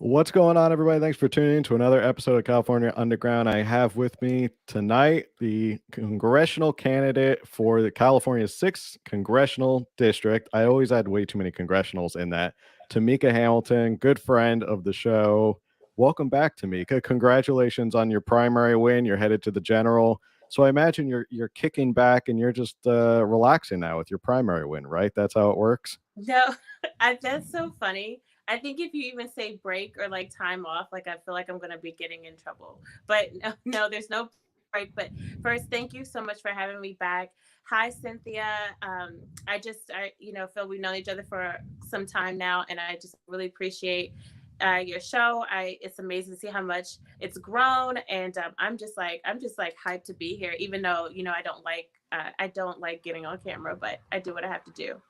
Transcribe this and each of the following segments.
What's going on, everybody? Thanks for tuning in to another episode of California Underground. I have with me tonight the congressional candidate for the California's 6th Congressional District. I always had way too many congressionals in that. Tamika Hamilton, good friend of the show. Welcome back, Tamika. Congratulations on your primary win. You're headed to the general. So I imagine you're kicking back and you're just relaxing now with your primary win, right? That's how it works. No, that's so funny. I think if you even say break or like time off, like I feel like I'm gonna be getting in trouble. But no, no, there's no break. But first, thank you so much for having me back. Hi, Cynthia. I feel we've known each other for some time now, and I just really appreciate your show. It's amazing to see how much it's grown, and I'm just like hyped to be here. Even though I don't like getting on camera, but I do what I have to do.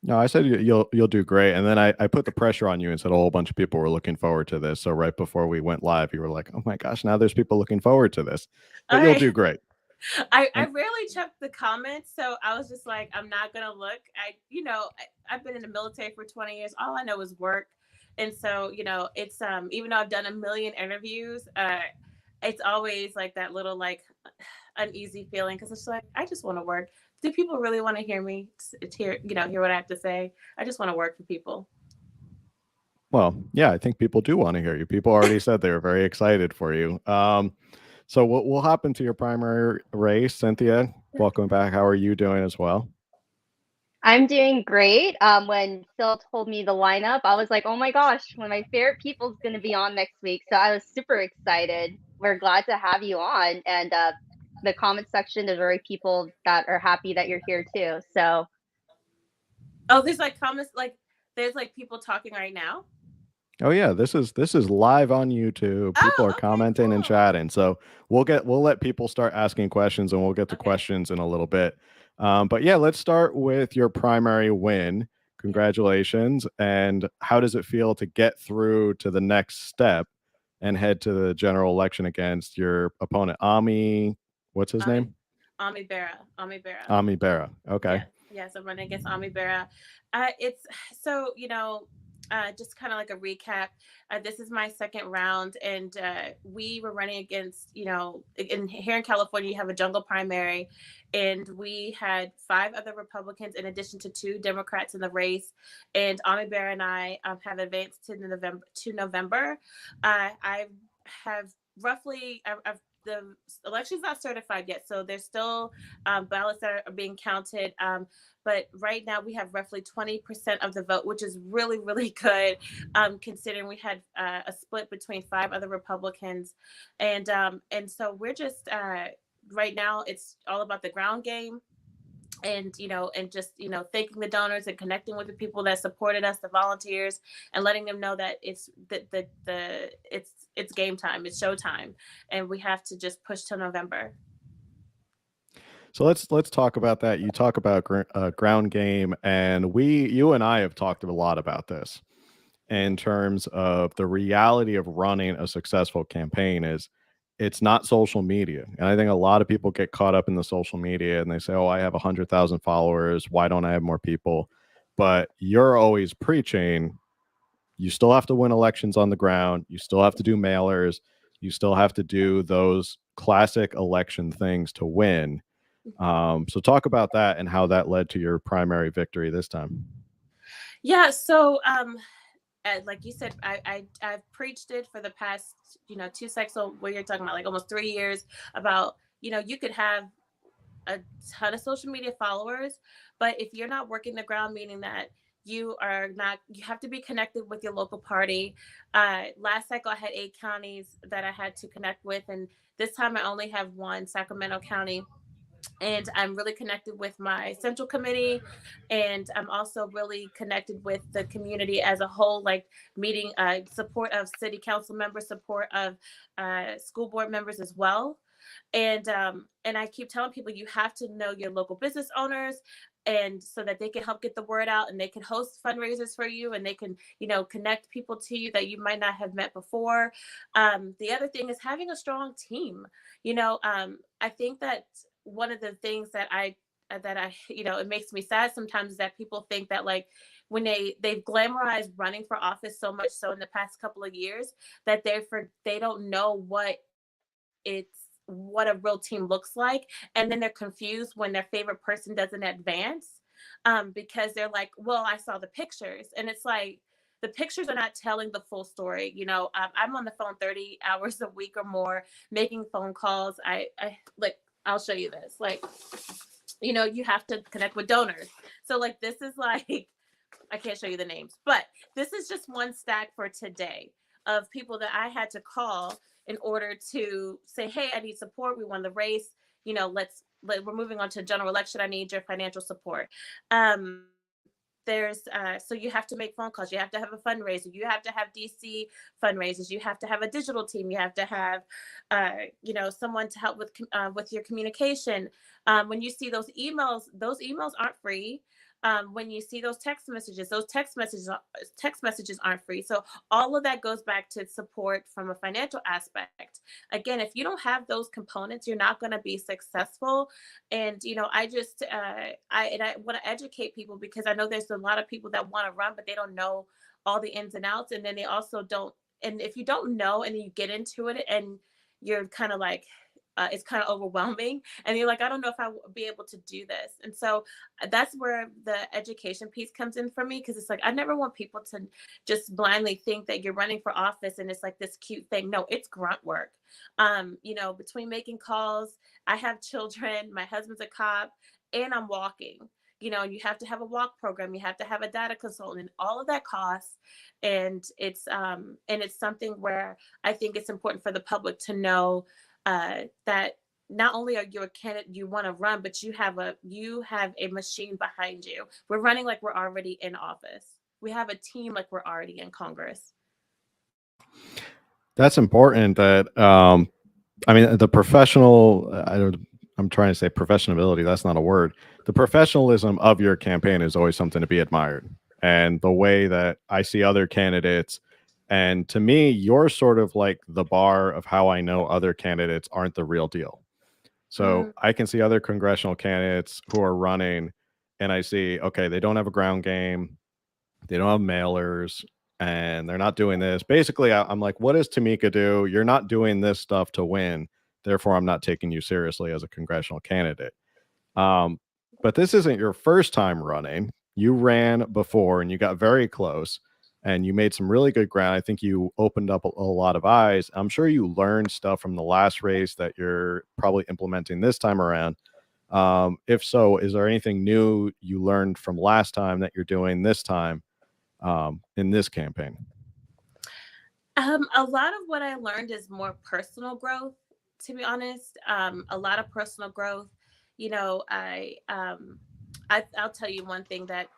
No, I said you'll do great, and then I put the pressure on you and said a whole bunch of people were looking forward to this. So right before we went live, you were like, "Oh my gosh, now there's people looking forward to this," All but you'll right. do great. I And rarely check the comments, so I was just like, I'm not gonna look. I've been in the military for 20 years. All I know is work, and so it's even though I've done a million interviews, it's always like that little like uneasy feeling because it's like I just want to work. Do people really want to hear me hear what I have to say? I just want to work for people. well, yeah, I think people do want to hear you. People already said they were very excited for you. So we'll hop into your primary race, Cynthia. Welcome back. How are you doing as well? I'm doing great. When Phil told me the lineup, I was like, oh my gosh, one of my favorite people's going to be on next week. So I was super excited. We're glad to have you on. And the comment section, there's already people that are happy that you're here too. So Oh, there's like comments like there's like people talking right now. Oh yeah, this is live on YouTube. People are Oh, okay, commenting and cool. chatting. So we'll let people start asking questions and we'll get to Okay. questions in a little bit. But yeah, let's start with your primary win. Yeah. Congratulations. And how does it feel to get through to the next step and head to the general election against your opponent, Ami? What's his Ami name? Ami Bera. Ami Bera. Ami Bera. Okay. Yes, yes, I'm running against Ami Bera. It's so just kind of like a recap. This is my second round, and we were running against here in California, you have a jungle primary, and we had five other Republicans in addition to two Democrats in the race, and Ami Bera and I have advanced to November. I have roughly the election's not certified yet, so there's still ballots that are being counted. But right now we have roughly 20% of the vote, which is really, really good, considering we had a split between five other Republicans, and so we're just right now it's all about the ground game and just thanking the donors and connecting with the people that supported us, the volunteers, and letting them know that it's game time, it's showtime, and we have to just push till November. So let's talk about that. You talk about ground game, and you and I have talked a lot about this in terms of the reality of running a successful campaign is it's not social media. And I think a lot of people get caught up in the social media and they say, oh, I have 100,000 followers. Why don't I have more people? But you're always preaching you still have to win elections on the ground. You still have to do mailers. You still have to do those classic election things to win. So talk about that and how that led to your primary victory this time. Yeah, so like you said, I've preached it for the past two cycles. So what you're talking about, like almost 3 years, about you could have a ton of social media followers, but if you're not working the ground, meaning that you have to be connected with your local party. Last cycle I had 8 counties that I had to connect with, and this time I only have one, Sacramento County, and I'm really connected with my central committee, and I'm also really connected with the community as a whole, like meeting support of city council members, support of school board members as well. And I keep telling people you have to know your local business owners, and so that they can help get the word out, and they can host fundraisers for you, and they can connect people to you that you might not have met before. The other thing is having a strong team. I think that one of the things that I it makes me sad sometimes is that people think that like when they've glamorized running for office so much so in the past couple of years that they don't know what a real team looks like, and then they're confused when their favorite person doesn't advance, because they're like, well, I saw the pictures, and it's like the pictures are not telling the full story. I'm on the phone 30 hours a week or more making phone calls. I like, I'll show you this, like, you have to connect with donors. So like, this is like, I can't show you the names, but this is just one stack for today of people that I had to call in order to say, hey, I need support. We won the race. We're moving on to general election. I need your financial support. So you have to make phone calls. You have to have a fundraiser. You have to have DC fundraisers. You have to have a digital team. You have to have, someone to help with your communication. When you see those emails aren't free. When you see those text messages aren't free. So all of that goes back to support from a financial aspect. Again, if you don't have those components, you're not going to be successful. And I want to educate people, because I know there's a lot of people that want to run, but they don't know all the ins and outs. And then they also don't. And if you don't know, and then you get into it, and you're kind of like, it's kind of overwhelming, and you're like, I don't know if I will be able to do this. And so that's where the education piece comes in for me, because it's like, I never want people to just blindly think that you're running for office and it's like this cute thing. No, it's grunt work. Between making calls, I have children, my husband's a cop, and I'm walking. And you have to have a walk program, you have to have a data consultant, and all of that costs. And it's something where I think it's important for the public to know that not only are you a candidate, you want to run, but you have a machine behind you. We're running like we're already in office. We have a team like we're already in Congress. That's important. That the professional. I'm trying to say professionability. That's not a word. The professionalism of your campaign is always something to be admired, and the way that I see other candidates. And to me, you're sort of like the bar of how I know other candidates aren't the real deal. So I can see other congressional candidates who are running, and I see, okay, they don't have a ground game, they don't have mailers, and they're not doing this. Basically, I'm like, what does Tamika do? You're not doing this stuff to win. Therefore, I'm not taking you seriously as a congressional candidate. But this isn't your first time running. You ran before and you got very close and you made some really good ground. I think you opened up a lot of eyes. I'm sure you learned stuff from the last race that you're probably implementing this time around. If so, is there anything new you learned from last time that you're doing this time in this campaign? A lot of what I learned is more personal growth, to be honest. A lot of personal growth. I'll tell you one thing that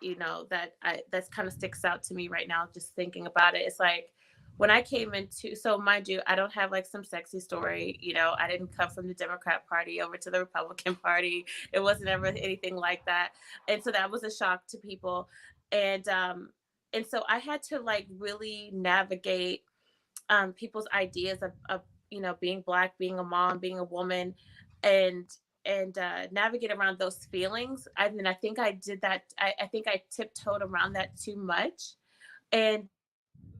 that's kind of sticks out to me right now, just thinking about it. It's like, when I came into, so mind you, I don't have like some sexy story. I didn't come from the Democrat Party over to the Republican Party. It wasn't ever anything like that. And so that was a shock to people. And so I had to like really navigate people's ideas of being Black, being a mom, being a woman, and navigate around those feelings. I think I did that. I think I tiptoed around that too much. And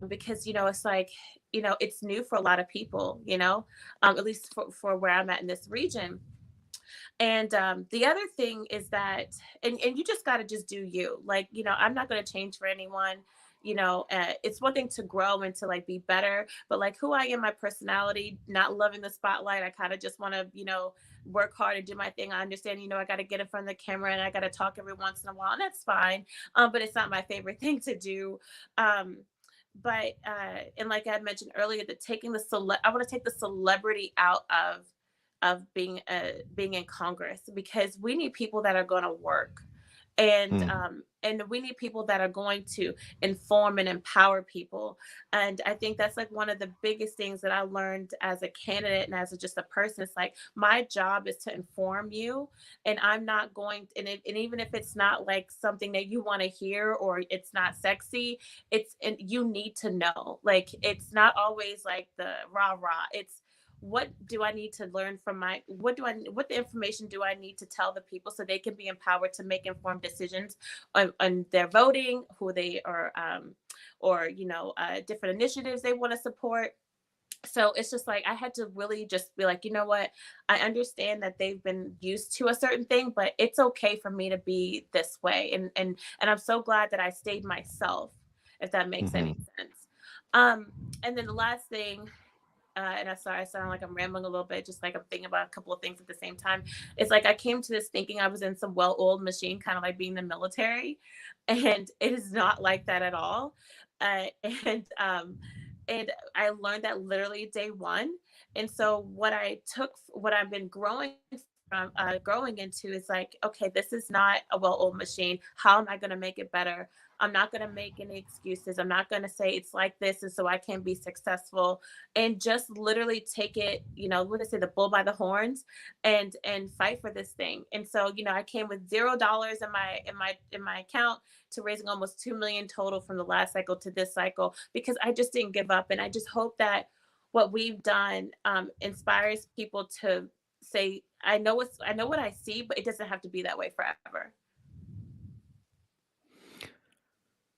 because it's like, it's new for a lot of people, at least for where I'm at in this region. And the other thing is that, and you just got to just do you. Like, I'm not going to change for anyone. It's one thing to grow and to like be better, but like who I am, my personality, not loving the spotlight. I kind of just want to, work hard and do my thing. I understand, I got to get in front of the camera and I got to talk every once in a while, and that's fine. But it's not my favorite thing to do. But and like I mentioned earlier, that I want to take the celebrity out of being in Congress, because we need people that are going to work, and we need people that are going to inform and empower people. And I think that's like one of the biggest things that I learned as a candidate and as just a person. It's like, my job is to inform you, and I'm not going to, and even if it's not like something that you want to hear, or it's not sexy, and you need to know. Like, it's not always like the rah rah. It's, what do I need to learn from what the information do I need to tell the people so they can be empowered to make informed decisions on their voting, who they are, or, different initiatives they want to support. So it's just like I had to really just be like, you know what? I understand that they've been used to a certain thing, but it's okay for me to be this way. And I'm so glad that I stayed myself, if that makes any sense. And then the last thing, and I'm sorry, I sound like I'm rambling a little bit, just like I'm thinking about a couple of things at the same time. It's like I came to this thinking I was in some well-oiled machine, kind of like being the military, and it is not like that at all. Uh, and um, and I learned that literally day one. And so what I've been growing into is like, okay, this is not a well-oiled machine. How am I going to make it better? I'm not going to make any excuses. I'm not going to say it's like this and so I can be successful, and just literally take it, what I say, the bull by the horns, and fight for this thing. And so, I came with $0 in my account to raising almost 2 million total from the last cycle to this cycle, because I just didn't give up. And I just hope that what we've done inspires people to say, I know what I see, but it doesn't have to be that way forever.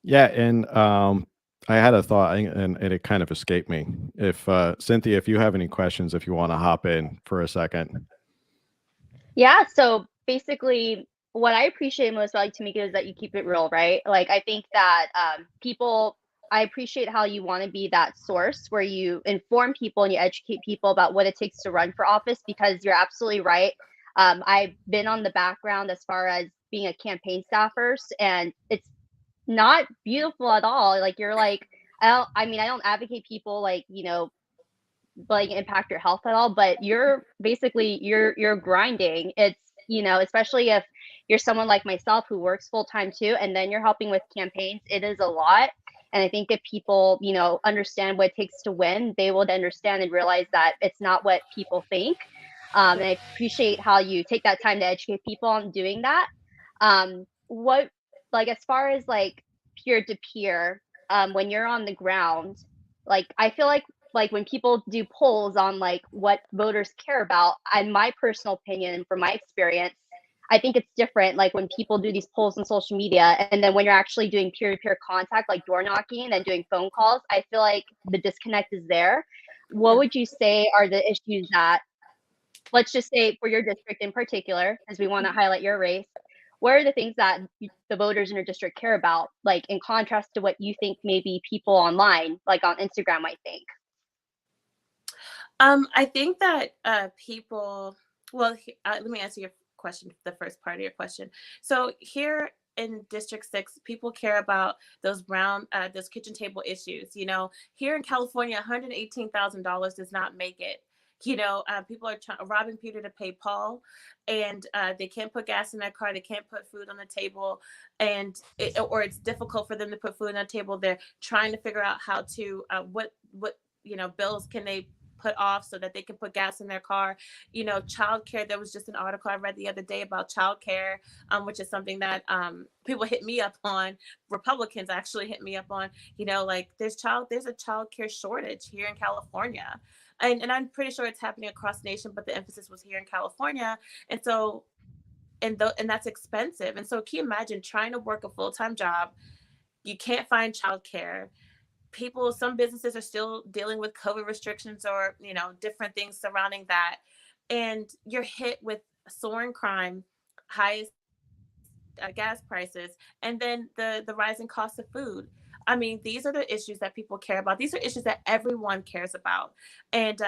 Yeah, and I had a thought, and it kind of escaped me. If Cynthia, if you have any questions, if you want to hop in for a second. Yeah, so basically, what I appreciate most about you, Tamika, is that you keep it real, right? Like, I think that I appreciate how you want to be that source where you inform people and you educate people about what it takes to run for office, because you're absolutely right. I've been on the background as far as being a campaign staffer, and it's not beautiful at all. Like, you're like, I don't advocate people like, like impact your health at all, but you're grinding. It's, especially if you're someone like myself who works full time too, and then you're helping with campaigns, it is a lot. And I think if people, understand what it takes to win, they will understand and realize that it's not what people think. And I appreciate how you take that time to educate people on doing that. What, like, as far as like peer to peer, when you're on the ground, like, I feel like when people do polls on like what voters care about, in my personal opinion and from my experience, I think it's different. Like, when people do these polls on social media, and then when you're actually doing peer-to-peer contact, like door knocking and doing phone calls, I feel like the disconnect is there. What Yeah. would you say are the issues that, let's just say for your district in particular, as we want to highlight your race, what are the things that the voters in your district care about, like in contrast to what you think maybe people online, like on Instagram, might think? I think that people. Well, let me answer your question, the first part of your question. So here in District 6, people care about those kitchen table issues. Here in California, $118,000 does not make it. People are robbing Peter to pay Paul, and they can't put gas in their car. They can't put food on the table, or it's difficult for them to put food on the table. They're trying to figure out how to what bills can they put off so that they can put gas in their car. Childcare. There was just an article I read the other day about childcare, which is something that people hit me up on. Republicans actually hit me up on. Like, there's a childcare shortage here in California, and I'm pretty sure it's happening across the nation, but the emphasis was here in California. And so, and that's expensive. And so, can you imagine trying to work a full-time job? You can't find childcare. Some businesses are still dealing with COVID restrictions, or different things surrounding that, and you're hit with soaring crime, highest gas prices, and then the rising cost of food. I mean, these are the issues that people care about. These are issues that everyone cares about. And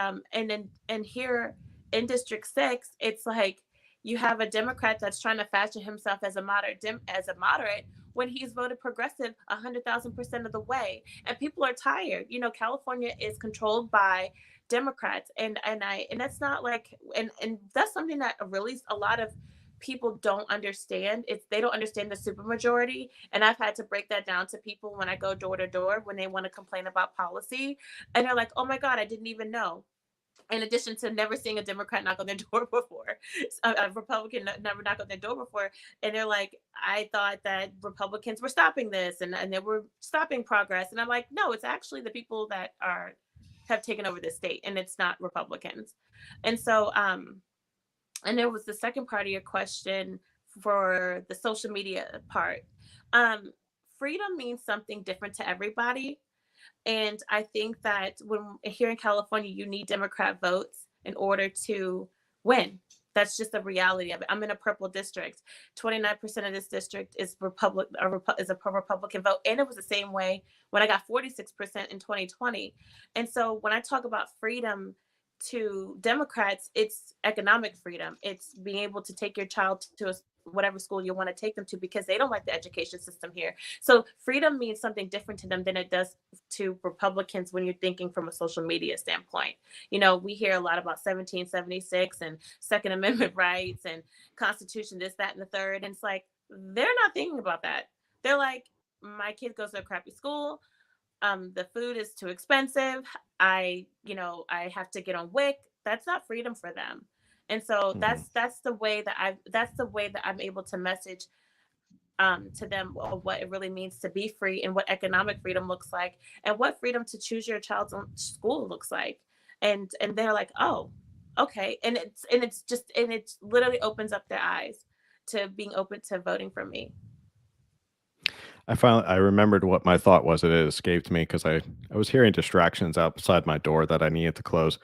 here in District 6, it's like you have a Democrat that's trying to fashion himself as a moderate when he's voted progressive 100,000% of the way. And people are tired. California is controlled by Democrats, and that's not like, and that's something that really a lot of people don't understand. They don't understand the supermajority, and I've had to break that down to people when I go door to door when they want to complain about policy, and they're like, "Oh my God, I didn't even know." In addition to never seeing a Democrat knock on their door before, a Republican never knocked on their door before, and they're like, "I thought that Republicans were stopping this, and they were stopping progress," and I'm like, "No, it's actually the people that are have taken over the state, and it's not Republicans. And so, and it was the second part of your question for the social media part. Um, Freedom means something different to everybody. And I think that when here in California, you need Democrat votes in order to win. That's just the reality of it. I'm in a purple district. 29% of this district is is a Republican vote, and it was the same way when I got 46% in 2020. And so when I talk about freedom to Democrats, it's economic freedom. It's being able to take your child to whatever school you want to take them to, because they don't like the education system here. So freedom means something different to them than it does to Republicans when you're thinking from a social media standpoint. You know, we hear a lot about 1776 and Second Amendment rights and Constitution, this, that, and the third. And it's like, they're not thinking about that. They're like, my kid goes to a crappy school. The food is too expensive. I have to get on WIC. That's not freedom for them. And so that's the way that I'm able to message to them of what it really means to be free, and what economic freedom looks like, and what freedom to choose your child's own school looks like. And they're like, oh, okay. And it literally opens up their eyes to being open to voting for me. I remembered what my thought was. It had escaped me because I was hearing distractions outside my door that I needed to close.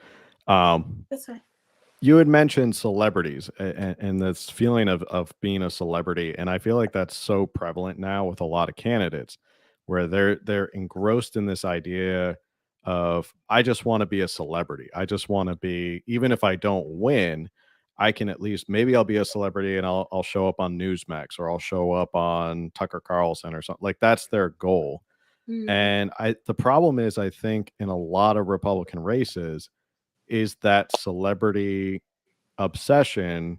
That's right. You had mentioned celebrities and this feeling of being a celebrity, and I feel like that's so prevalent now with a lot of candidates, where they're engrossed in this idea of, I just want to be a celebrity. I just want to be, even if I don't win, I can at least, maybe I'll be a celebrity and I'll show up on Newsmax, or I'll show up on Tucker Carlson or something. Like, that's their goal. Mm. And the problem is, I think in a lot of Republican races, is that celebrity obsession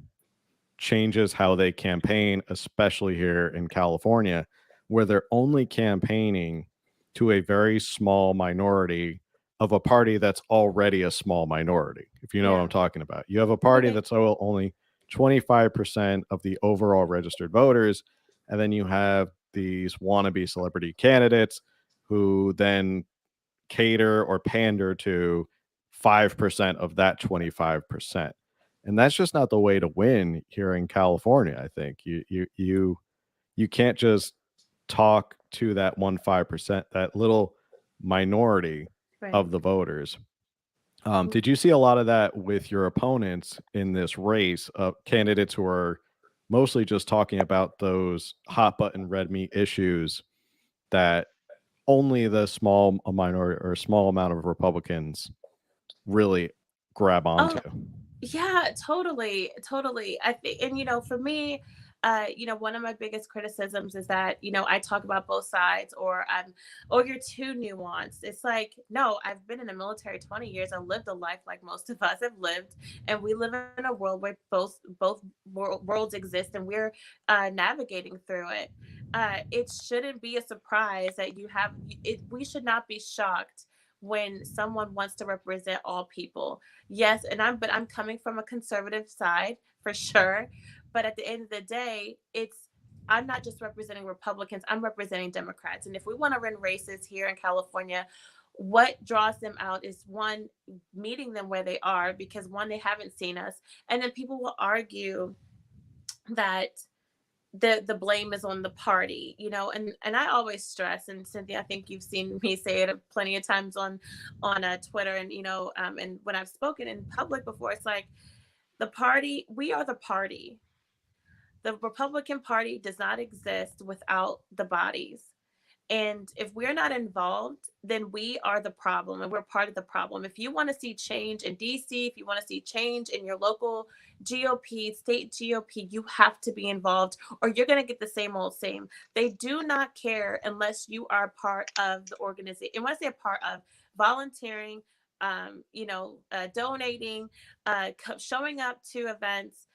changes how they campaign, especially here in California, where they're only campaigning to a very small minority of a party that's already a small minority. If you know what Yeah. I'm talking about, you have a party Right. that's only 25% of the overall registered voters, and then you have these wannabe celebrity candidates who then cater or pander to 5% of that 25. And that's just not the way to win here in California. I think you can't just talk to that 1 5%, that little minority Right. of the voters. Did you see a lot of that with your opponents in this race of candidates who are mostly just talking about those hot button red meat issues that only the small a minority or small amount of Republicans really grab onto? Oh, yeah, totally, totally. I think, and for me, one of my biggest criticisms is that I talk about both sides, or you're too nuanced. It's like, no, I've been in the military 20 years. I lived a life like most of us have lived, and we live in a world where both worlds exist, and we're navigating through it. It shouldn't be a surprise that you have it. We should not be shocked when someone wants to represent all people. Yes, but I'm coming from a conservative side for sure. But at the end of the day, I'm not just representing Republicans, I'm representing Democrats. And if we want to run races here in California, what draws them out is, one, meeting them where they are, because one, they haven't seen us. And then people will argue that the blame is on the party, and I always stress, and Cynthia, I think you've seen me say it plenty of times on Twitter, and and when I've spoken in public before, it's like, the party, we are the party. The Republican Party does not exist without the bodies. And if we're not involved, then we are the problem, and we're part of the problem. If you want to see change in DC, if you want to see change in your local GOP, state GOP, you have to be involved, or you're going to get the same old same. They do not care unless you are part of the organization. And when I say a part of, volunteering, donating, showing up to events,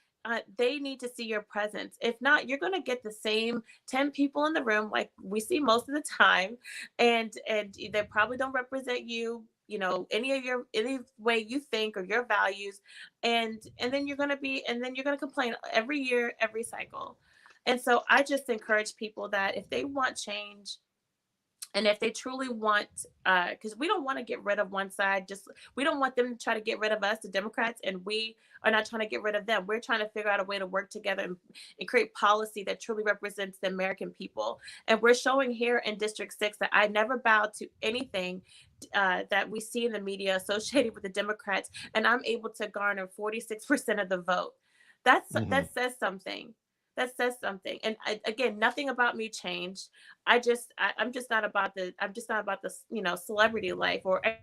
they need to see your presence. If not, you're going to get the same 10 people in the room like we see most of the time, and they probably don't represent you, any way you think or your values, and then you're going to complain every year, every cycle. And so I just encourage people that if they want change, And if they truly want, because we don't want to get rid of one side, we don't want them to try to get rid of us, the Democrats, and we are not trying to get rid of them. We're trying to figure out a way to work together and create policy that truly represents the American people. And we're showing here in District 6 that I never bowed to anything that we see in the media associated with the Democrats, and I'm able to garner 46% of the vote. That says something. That says something. And again, nothing about me changed. I'm just not about the celebrity life, or I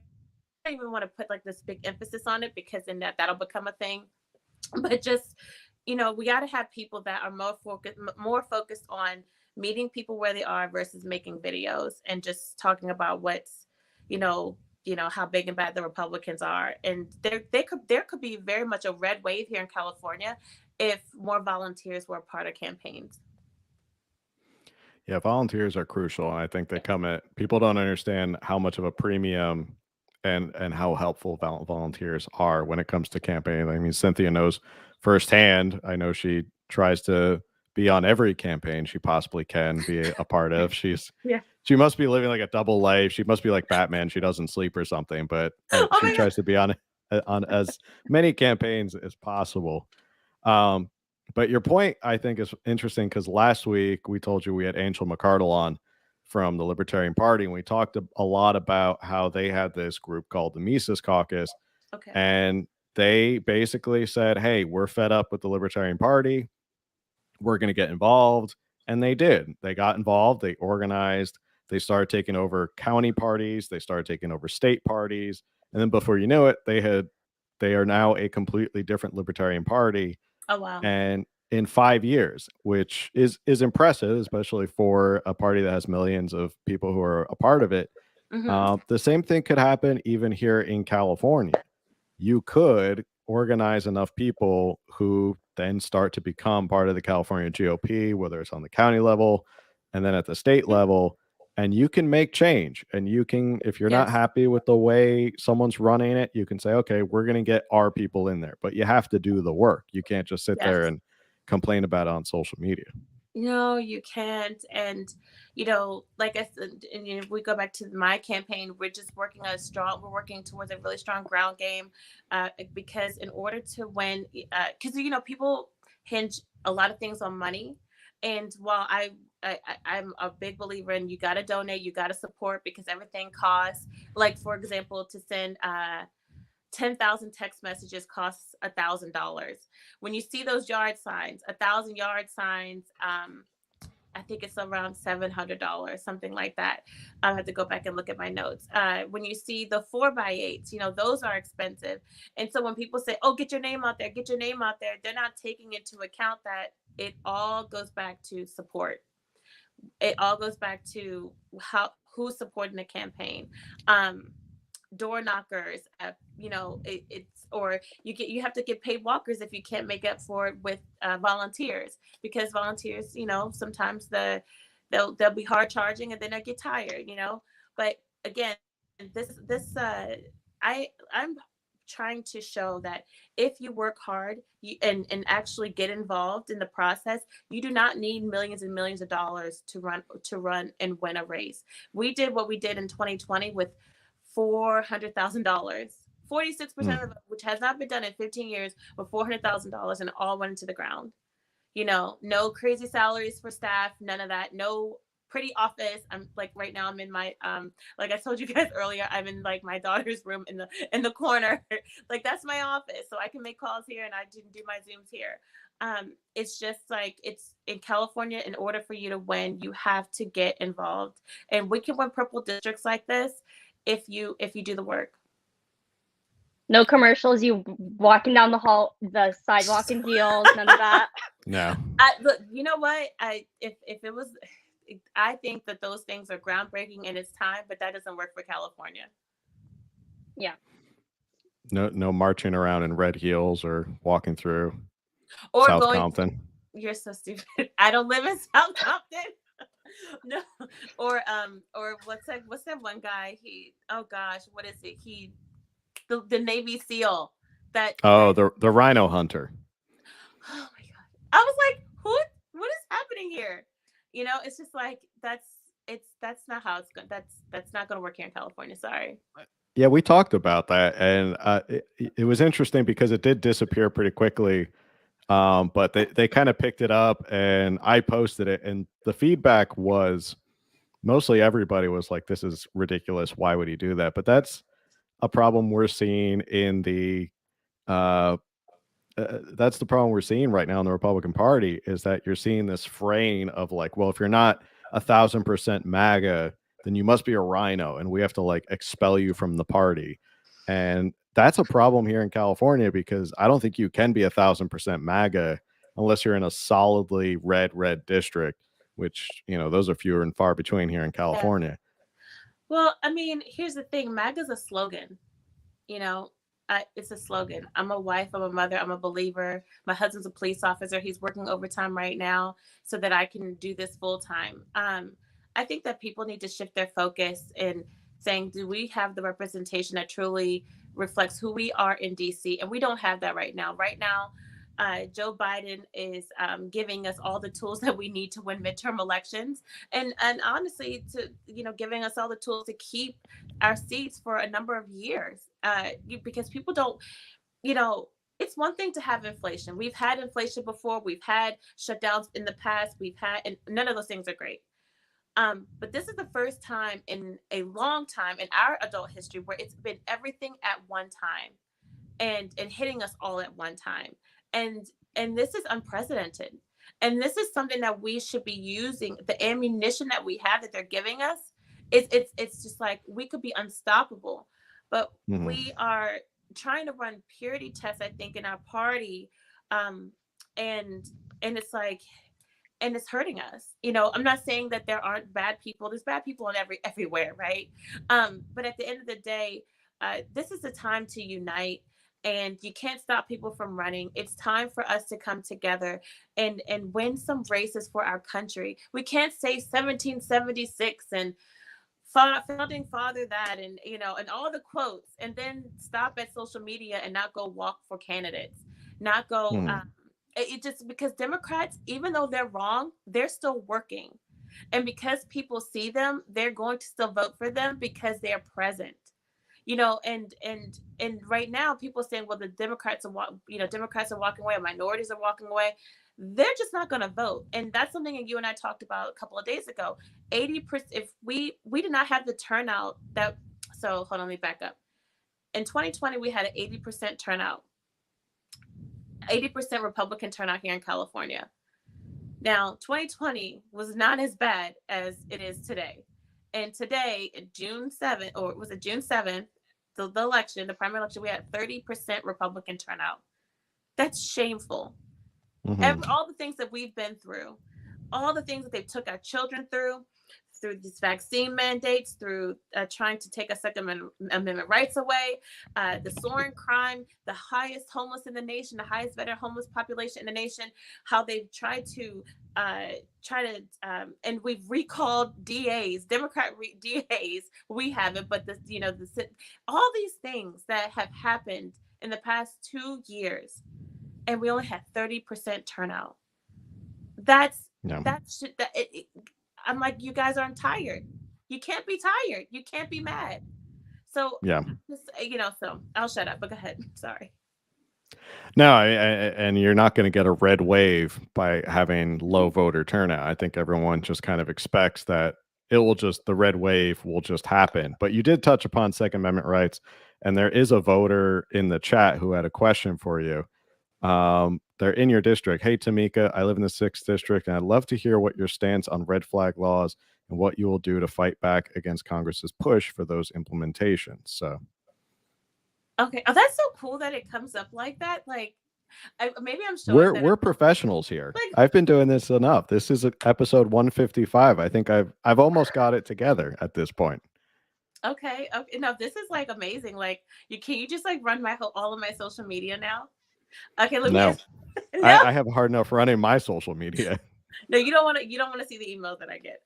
don't even want to put like this big emphasis on it, because then that'll become a thing. But just, we got to have people that are more focused on meeting people where they are versus making videos and just talking about what's, how big and bad the Republicans are. And there could be very much a red wave here in California if more volunteers were a part of campaigns. Yeah, volunteers are crucial, and I think they come at people don't understand how much of a premium and how helpful volunteers are when it comes to campaigning. I mean, Cynthia knows firsthand. I know she tries to be on every campaign she possibly can be a part of. She must be living like a double life. She must be like Batman. She doesn't sleep or something, but she tries to be on as many campaigns as possible. But your point, I think, is interesting, because last week we told you we had Angel McArdle on from the Libertarian Party, and we talked a lot about how they had this group called the Mises Caucus. Okay. And they basically said, hey, we're fed up with the Libertarian Party. We're going to get involved. And they did. They got involved. They organized. They started taking over county parties. They started taking over state parties. And then before you knew it, they are now a completely different Libertarian Party. Oh, wow. And in 5 years, which is impressive, especially for a party that has millions of people who are a part of it. The same thing could happen even here in California. You could organize enough people who then start to become part of the California GOP, whether it's on the county level and then at the state level, and you can make change. And you can, if you're not happy with the way someone's running it, you can say, okay, we're going to get our people in there, but you have to do the work. You can't just sit there and complain about it on social media. No, you can't. And, like I said, and, if we go back to my campaign, we're just working towards a really strong ground game, because in order to win, because, people hinge a lot of things on money. And while I'm a big believer in, you got to donate, you got to support, because everything costs. Like, for example, to send 10,000 text messages costs $1,000. When you see those yard signs, 1,000 yard signs, I think it's around $700, something like that. I have to go back and look at my notes. When you see the 4x8s, those are expensive. And so when people say, oh, get your name out there, they're not taking into account that it all goes back to support. It all goes back to who's supporting the campaign. Door knockers, or you have to get paid walkers if you can't make up for it with volunteers, because volunteers, sometimes they'll be hard charging and then they get tired, But again, I'm trying to show that if you work hard and actually get involved in the process, you do not need millions and millions of dollars to run and win a race. We did what we did in 2020 with $400,000, 46% of it, which has not been done in 15 years, with $400,000, and it all went into the ground. No crazy salaries for staff, none of that. No pretty office. I'm like, right now I'm in my like I told you guys earlier, I'm in like my daughter's room in the corner. Like, that's my office, so I can make calls here and I can do my Zooms here. It's just like, it's in California, in order for you to win, you have to get involved, and we can win purple districts like this if you do the work. No commercials, you walking down the sidewalk in heels, none of that. No. Look, you know what? If it was, I think that those things are groundbreaking in its time, but that doesn't work for California. Yeah. No marching around in red heels or walking through or South Compton. You're so stupid. I don't live in South Compton. No. Or what's that one guy? What is it? The Navy SEAL. The rhino hunter. Oh my God. I was like, what is happening here? It's just like, that's not how it's going. That's not going to work here in California. Sorry. Yeah, we talked about that, and it was interesting because it did disappear pretty quickly. But they kind of picked it up, and I posted it, and the feedback was mostly everybody was like, "This is ridiculous. Why would he do that?" But that's a problem we're seeing in the uh, that's the problem we're seeing right now in the Republican Party is that you're seeing this fraying of like, well, if you're not 1,000% MAGA, then you must be a rhino, and we have to like expel you from the party. And that's a problem here in California because I don't think you can be 1,000% MAGA unless you're in a solidly red district, which those are fewer and far between here in Yeah. California. Well, I mean, here's the thing. MAGA is a slogan. You know, it's a slogan. I'm a wife. I'm a mother. I'm a believer. My husband's a police officer. He's working overtime right now so that I can do this full time. I think that people need to shift their focus in saying, do we have the representation that truly reflects who we are in DC? And we don't have that right now. Right now, Joe Biden is giving us all the tools that we need to win midterm elections, and honestly, to giving us all the tools to keep our seats for a number of years. Because people don't, it's one thing to have inflation. We've had inflation before. We've had shutdowns in the past. And none of those things are great. But this is the first time in a long time in our adult history where it's been everything at one time, and hitting us all at one time. And this is unprecedented. And this is something that we should be using. The ammunition that we have that they're giving us, it's just like we could be unstoppable. But we are trying to run purity tests, I think, in our party. And it's like, and it's hurting us. I'm not saying that there aren't bad people. There's bad people everywhere, right? But at the end of the day, this is the time to unite. And you can't stop people from running. It's time for us to come together and win some races for our country. We can't say 1776 and founding father that, and and all the quotes, and then stop at social media and not go walk for candidates, not go. It just because Democrats, even though they're wrong, they're still working, and because people see them, they're going to still vote for them because they're present. And right now people are saying, well, the Democrats are walking away, minorities are walking away. They're just not going to vote. And that's something that you and I talked about a couple of days ago. 80%, if we did not have the turnout so hold on, let me back up. In 2020, we had an 80% turnout, 80% Republican turnout here in California. Now, 2020 was not as bad as it is today. And today, June 7th, or was it June 7th, the election, the primary election, we had 30% Republican turnout. That's shameful. All the things that we've been through, all the things that they've took our children through these vaccine mandates, through trying to take our Second Amendment rights away, the soaring crime, the highest homeless in the nation, the highest veteran homeless population in the nation, how they've tried to and we've recalled DAs, Democrat DAs. We haven't, but all these things that have happened in the past 2 years, and we only had 30% turnout. I'm like, you guys aren't tired. You can't be tired. You can't be mad. So yeah, so I'll shut up. But go ahead. Sorry. No, and you're not going to get a red wave by having low voter turnout. I think everyone just kind of expects that the red wave will just happen. But you did touch upon Second Amendment rights, and there is a voter in the chat who had a question for you. They're in your district. Hey, Tamika, I live in the 6th district, and I'd love to hear what your stance on red flag laws and what you will do to fight back against Congress's push for those implementations. So. Okay. Oh, that's so cool that it comes up like that. Like, maybe I'm showing we're professionals here. I've been doing this enough. This is episode 155. I think I've almost got it together at this point. Okay. No, this is like amazing. Like, can you just like run all of my social media now? Okay. No. I have a hard enough running my social media. No, you don't want to see the emails that I get.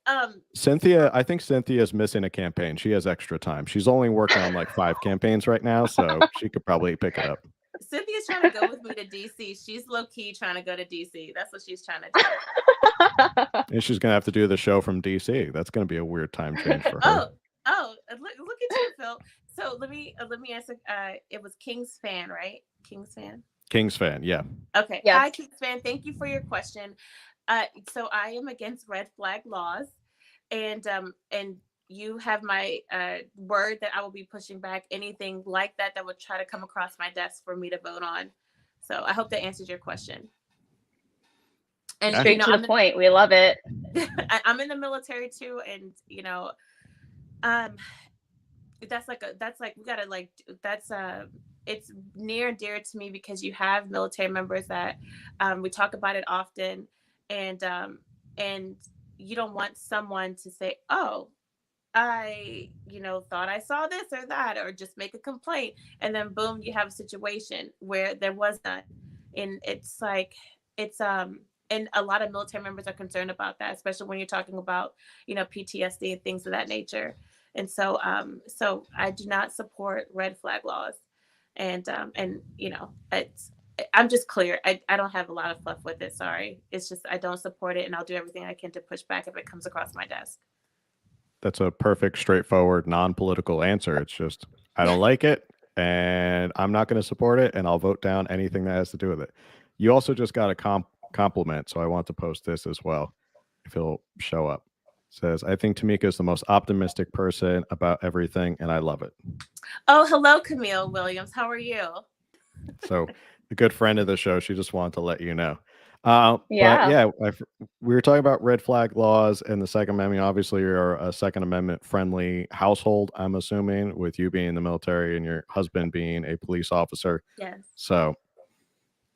Cynthia, I think Cynthia's missing a campaign. She has extra time. She's only working on like 5 campaigns right now, so she could probably pick it up. Cynthia's trying to go with me to DC. She's low key trying to go to DC. That's what she's trying to do. And she's gonna have to do the show from DC. That's gonna be a weird time change for her. Look at you, Phil. So let me answer. It was King's fan, right? King's fan. Kings fan, yeah. Okay. Yes. Hi, King's fan. Thank you for your question. So I am against red flag laws, and you have my word that I will be pushing back anything like that would try to come across my desk for me to vote on. So I hope that answers your question. And Straight to the point. We love it. I'm in the military too, and that's it's near and dear to me because you have military members that we talk about it often, and you don't want someone to say, oh, I thought I saw this or that, or just make a complaint, and then boom, you have a situation where there was none. And it's and a lot of military members are concerned about that, especially when you're talking about PTSD and things of that nature. And so I do not support red flag laws, and I'm just clear. I don't have a lot of fluff with it. Sorry. It's just I don't support it, and I'll do everything I can to push back if it comes across my desk. That's a perfect, straightforward, non-political answer. It's just I don't like it, and I'm not going to support it, and I'll vote down anything that has to do with it. You also just got a compliment, so I want to post this as well, if it'll show up. It says, I think Tamika is the most optimistic person about everything, and I love it. Oh, hello, Camille Williams. How are you? So a good friend of the show. She just wanted to let you know. Yeah. But yeah, we were talking about red flag laws and the Second Amendment. Obviously, you're a Second Amendment friendly household, I'm assuming, with you being in the military and your husband being a police officer. Yes. So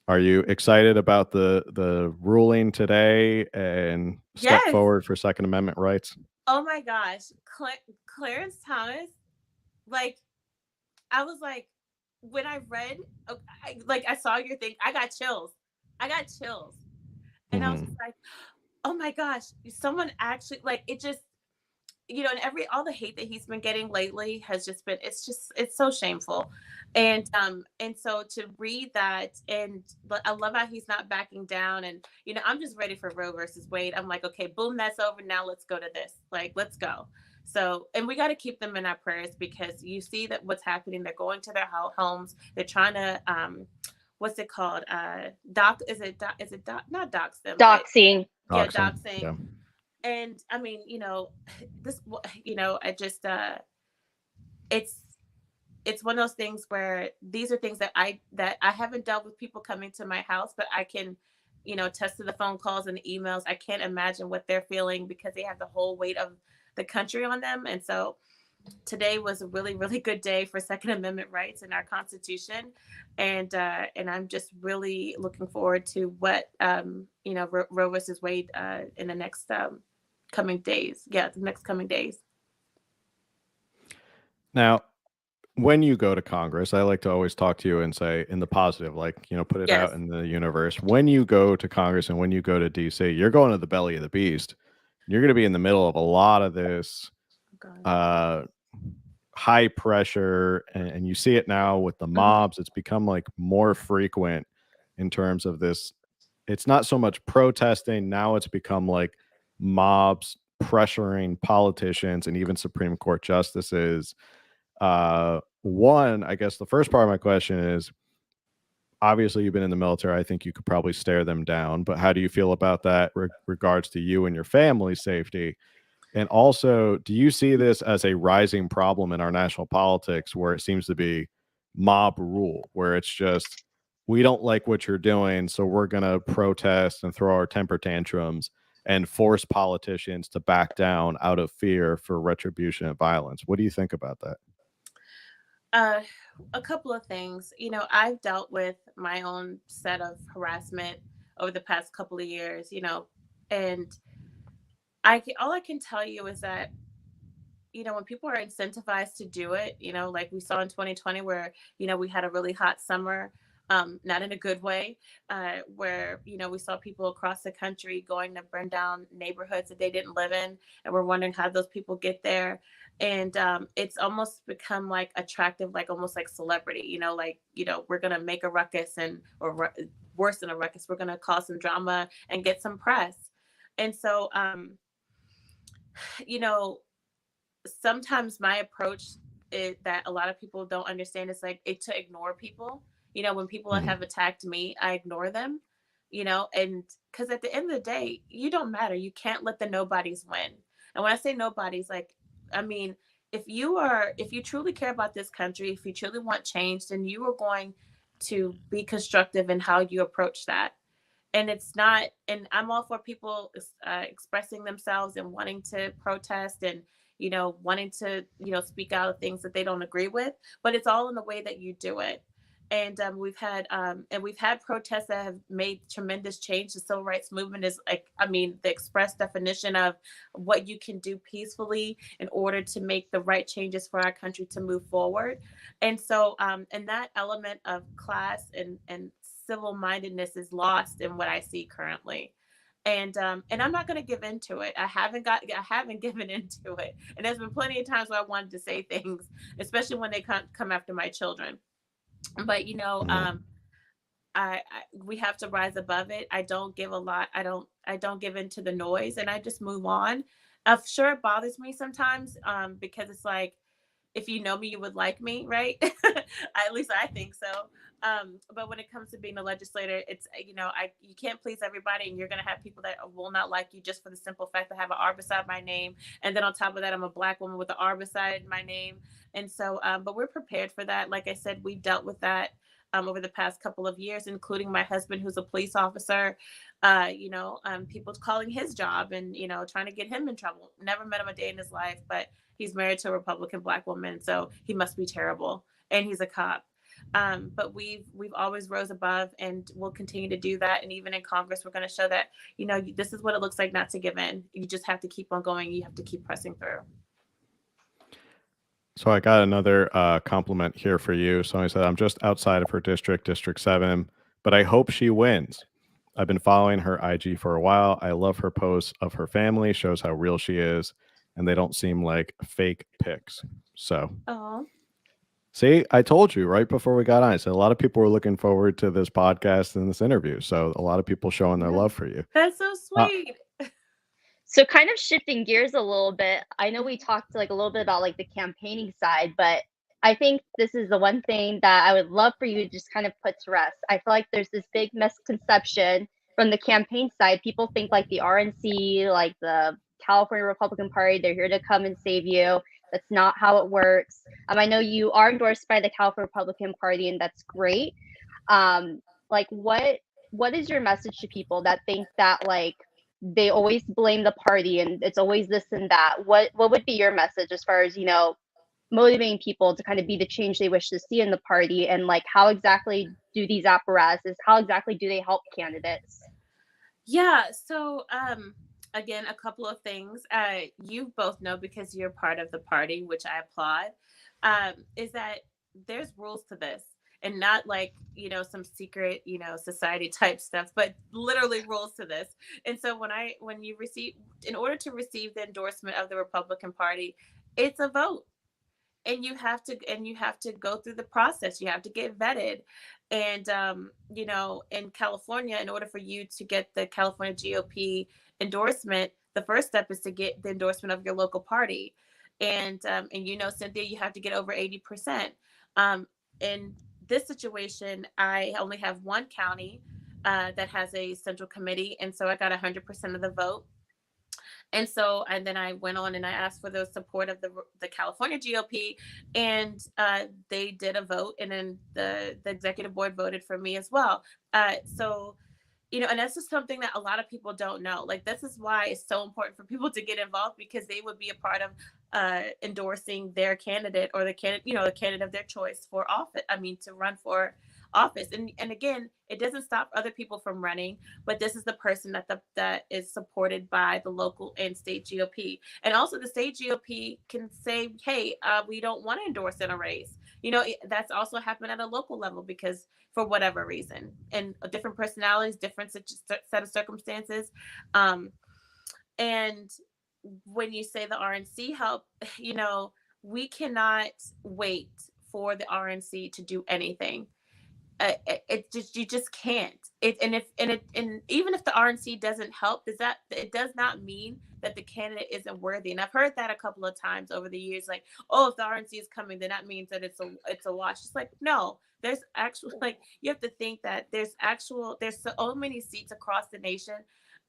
are you excited about the ruling today and step Yes. forward for Second Amendment rights? Oh my gosh. Clarence Thomas, I was like, when I read, I saw your thing, I got chills. And I was just like, oh my gosh, someone actually, it just, and all the hate that he's been getting lately has just been, it's so shameful. And so to read that, and I love how he's not backing down, and I'm just ready for Roe versus Wade. I'm like, okay, boom, that's over. Now let's go to this. Let's go. So, and we got to keep them in our prayers, because you see that what's happening. They're going to their homes. They're trying to, what's it called? Not dox them. Doxing. Yeah, doxing. Yeah. And I mean, this, I just, it's one of those things where these are things that I haven't dealt with people coming to my house, but I can, attest to the phone calls and the emails. I can't imagine what they're feeling, because they have the whole weight of the country on them. And so today was a really, really good day for Second Amendment rights in our Constitution. And I'm just really looking forward to what, Roe versus Wade in the next coming days. Yeah, the next coming days. Now, when you go to Congress, I like to always talk to you and say in the positive, put it Yes. out in the universe. When you go to Congress and when you go to DC, you're going to the belly of the beast. You're going to be in the middle of a lot of this high pressure, and you see it now with the mobs. It's become more frequent in terms of this. It's not so much protesting. Now it's become mobs pressuring politicians and even Supreme Court justices. One, I guess the first part of my question is, obviously you've been in the military. I think you could probably stare them down, but how do you feel about that regards to you and your family's safety? And also, do you see this as a rising problem in our national politics, where it seems to be mob rule, where it's just, we don't like what you're doing, so we're going to protest and throw our temper tantrums and force politicians to back down out of fear for retribution and violence? What do you think about that? A couple of things. I've dealt with my own set of harassment over the past couple of years, and all I can tell you is that, when people are incentivized to do it, like we saw in 2020, where, we had a really hot summer, not in a good way, where, you know, we saw people across the country going to burn down neighborhoods that they didn't live in. And we're wondering how those people get there. And it's almost become like attractive, like almost like celebrity, you know, like, you know, we're going to make a ruckus worse than a ruckus, we're going to cause some drama and get some press. And so, you know, sometimes my approach is that a lot of people don't understand is like to ignore people. You know, when people Mhm. have attacked me, I ignore them, you know, and because at the end of the day, you don't matter. You can't let the nobodies win. And when I say nobodies, like, I mean, if you truly care about this country, if you truly want change, then you are going to be constructive in how you approach that. And it's not, and I'm all for people expressing themselves and wanting to protest and, you know, wanting to, you know, speak out of things that they don't agree with, but it's all in the way that you do it. And we've had protests that have made tremendous change. The civil rights movement is like, I mean, the express definition of what you can do peacefully in order to make the right changes for our country to move forward. And so, and that element of class and civil mindedness is lost in what I see currently. And I'm not going to give into it. I haven't given into it. And there's been plenty of times where I wanted to say things, especially when they come after my children. But you know, Mhm. we have to rise above it. I don't give a lot. I don't give into the noise, and I just move on. Sure, it bothers me sometimes, because it's like, if you know me, you would like me, right? At least I think so. But when it comes to being a legislator, it's, you know, you can't please everybody, and you're gonna have people that will not like you just for the simple fact that I have an R beside my name, and then on top of that, I'm a Black woman with an R beside my name, and so, but we're prepared for that. Like I said, we dealt with that. Over the past couple of years, including my husband, who's a police officer, you know, people calling his job and, you know, trying to get him in trouble. Never met him a day in his life, but he's married to a Republican Black woman, so he must be terrible. And he's a cop. But we've always rose above, and we'll continue to do that. And even in Congress, we're going to show that, you know, this is what it looks like not to give in. You just have to keep on going. You have to keep pressing through. So I got another compliment here for you. Somebody said, I'm just outside of her district, District 7, but I hope she wins. I've been following her IG for a while. I love her posts of her family, shows how real she is, and they don't seem like fake pics. So, Oh, see, I told you right before we got on. I said a lot of people were looking forward to this podcast and this interview. So, a lot of people showing their love for you. that's so Uh, sweet. So kind of shifting gears a little bit, I know we talked like a little bit about like the campaigning side, but I think this is the one thing that I would love for you to just kind of put to rest. I feel like there's this big misconception from the campaign side. People think like the RNC, like the California Republican Party, they're here to come and save you. That's not how it works. I know you are endorsed by the California Republican Party, and that's great. Like what is your message to people that think that like they always blame the party and it's always this and that? What would be your message as far as, you know, motivating people to kind of be the change they wish to see in the party, and like how exactly do these apparatuses, how exactly do they help candidates? Yeah. So, again, a couple of things. You both know, because you're part of the party, which I applaud, is that there's rules to this, and not like, you know, some secret, you know, society type stuff, but literally rules to this. And so when you receive, in order to receive the endorsement of the Republican Party, it's a vote, and you have to go through the process. You have to get vetted. And you know, in California, in order for you to get the California GOP endorsement, the first step is to get the endorsement of your local party. And you know, Cynthia, you have to get over 80%. In this situation, I only have one county that has a central committee, and so I got 100% of the vote. And so, and then I went on and I asked for the support of the California GOP, and they did a vote, and then the executive board voted for me as well. So, you know, and that's just something that a lot of people don't know. Like, this is why it's so important for people to get involved, because they would be a part of endorsing their candidate, or the candidate, you know, the candidate of their choice for office. I mean, to run for office. And again, it doesn't stop other people from running, but this is the person that is supported by the local and state GOP. And also, the state GOP can say, hey, we don't want to endorse in a race. That's also happened at a local level because for whatever reason, and different personalities, different set of circumstances. And when you say the RNC help, we cannot wait for the RNC to do anything. You just can't. And even if the RNC doesn't help, it does not mean that the candidate isn't worthy. And I've heard that a couple of times over the years, like, oh, if the RNC is coming, then that means that it's a wash. It's like, no, there's actual, like, you have to think that there's so many seats across the nation,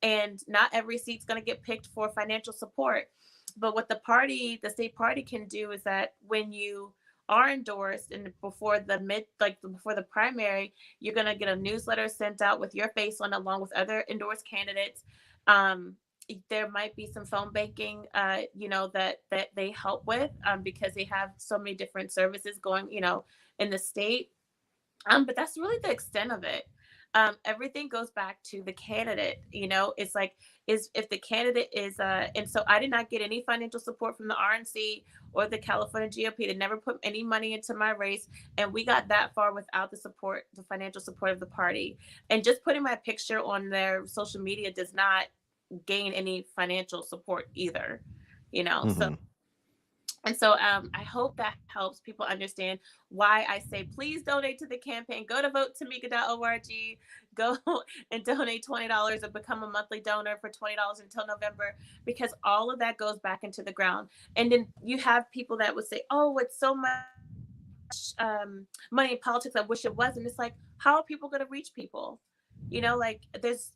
and not every seat's going to get picked for financial support. But what the state party can do is that when you are endorsed and before the primary, you're going to get a newsletter sent out with your face on, along with other endorsed candidates. There might be some phone banking, that they help with, because they have so many different services going, in the state. But that's really the extent of it. Everything goes back to the candidate. It's like, if the candidate is, and so I did not get any financial support from the RNC or the California GOP. They never put any money into my race, and we got that far without the financial support of the party. And just putting my picture on their social media does not gain any financial support either. So. And so I hope that helps people understand why I say, please donate to the campaign. Go to votetamika.org. Go and donate $20 or become a monthly donor for $20 until November, because all of that goes back into the ground. And then you have people that would say, oh, it's so much money in politics. I wish it wasn't. It's like, how are people going to reach people? Like, there's,